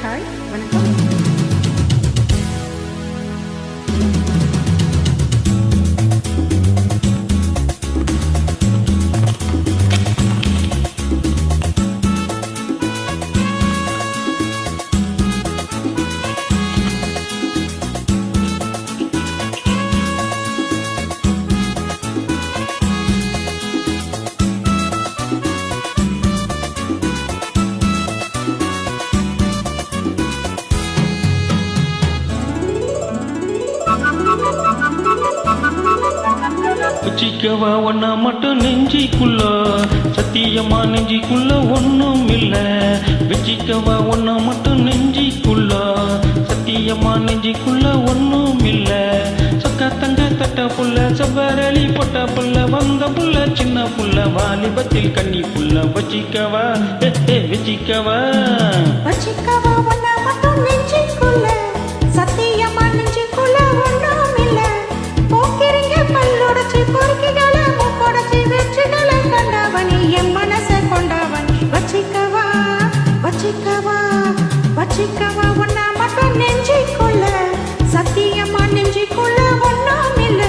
Hi வணக்கம். வச்சிக்கவா ஒன்னா மட்டும் நெஞ்சிக்குள்ள, சத்தியமா நெஞ்சிக்குள்ள ஒன்னும் இல்ல. வச்சிக்கவா ஒன்னா மட்டும் நெஞ்சிக்குள்ள, சத்தியமா நெஞ்சிக்குள்ள ஒன்னும் இல்ல. சொக்க தங்க தட்ட புள்ள, செவ்வரளி பொட்ட புள்ள, வந்த புள்ள சின்ன புள்ள, வாலிபத்தில் கன்னி புள்ள. வச்சிக்கவா வச்சிக்கவா வச்சிக்கவா ஒன்னா மட்டும் நெஞ்சிக்குள்ள, சத்தியமா நெஞ்சிக்குள்ள ஒன்னும் இல்ல. போக்கிரிங்க பல்லுடைச்சு பொறுக்கிகளை முக்கொடைச்சு வெற்றிகளை கண்டவனி என் மனசை கொண்டவன். வச்சிக்கவா வச்சிக்கவா வச்சிக்கவா ஒன்னா மட்டும் நெஞ்சிக்குள்ள, சத்தியமா நெஞ்சிக்குள்ள ஒன்னும் இல்ல.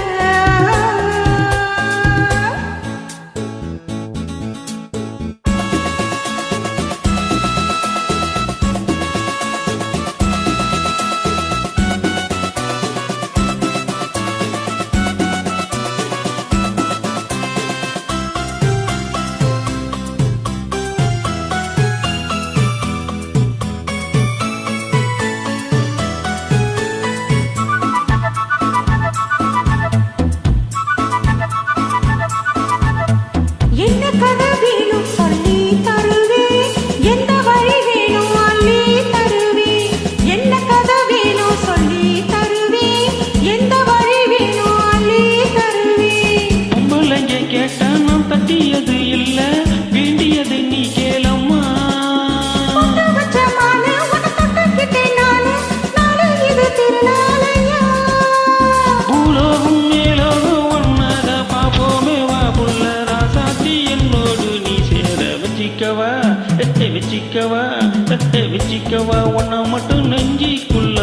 என்ன கதை வேணும் சொல்லி தருவேன், எந்த வழி வேணும் அள்ளி தருவேன். என்ன கதை வேணும் சொல்லி தருவேன், எந்த வழி வேணும் அள்ளி தருவேன். பொம்பளைங்க கேட்டா நான் தட்டியது இல்ல, வேண்டியது நீ கேளம்மா. பொட்டு வச்ச மாலை உன்னை தொட்டுக்கிட்டேன் நானு, நாளை இது திருநாளையா. பூலோகம் மேலோகம் ஒன்னத பாப்போமே வா புள்ள, ராசாத்தி என்னோடு நீ சேர. வச்சிக்கவா வச்சிக்கவா வச்சிக்கவா ஒன்னா மட்டும் நெஞ்சிக்குள்ள,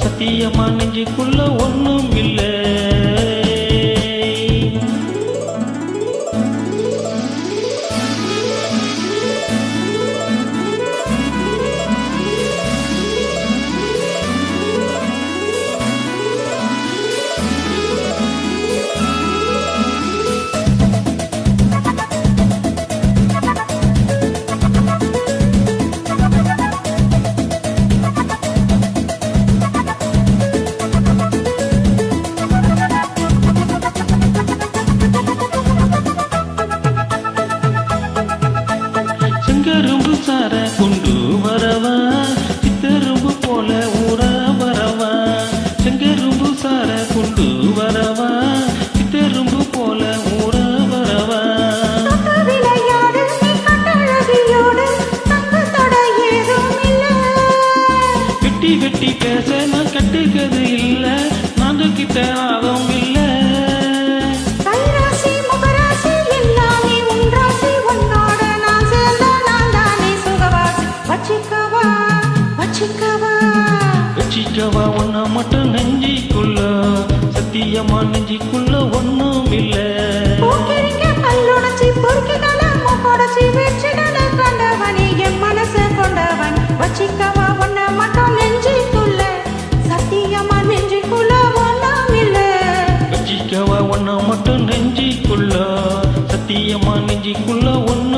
சத்தியமா நெஞ்சிக்குள்ள ஒன்னும் இல்ல. செங்கரும்பு சார கொண்டு வரவா, சித்தரும்பு போல ஊற வரவா. செங்கரும்பு சார கொண்டு வரவா, சித்தரும்பு போல ஊற வரவா. தொட்டு விளையாடு நீ கட்டழகியோடு, தங்கத்தோட ஏதும் இல்ல. வெட்டி வெட்டி பேச நான் கட்டுக்கிறது இல்ல, நாங்க கிட்ட ஆகம் இல்ல. கைராசி முகராசி எல்லாமே உன் ராசி, உன்னோட நான் சேர்ந்த நான் தானே சுகவாசி. வச்சிக்கவா வச்சிக்கவா வச்சிக்கவா ஒன்னா மட்டும் நெஞ்சிக்குள்ள, சத்தியமா நெஞ்சிக்குள்ள ஒன்னும் இல்ல. போக்கிரிங்க பல்லுடைச்சு பொறுக்கிகளை முக்கொடைச்சு வெற்றிகளை கண்டவனே என் மனசை கொண்டவன். வச்சிக்கவா ஒன்ன மட்டும் நெஞ்சிக்குள்ள, சத்தியமா நெஞ்சிக்குள்ள ஒன்னும் இல்ல. வச்சிக்கவா ஒன்னா மட்டும் நெஞ்சிக்குள்ள, சத்தியமா நெஞ்சிக்குள்ள ஒன்னும்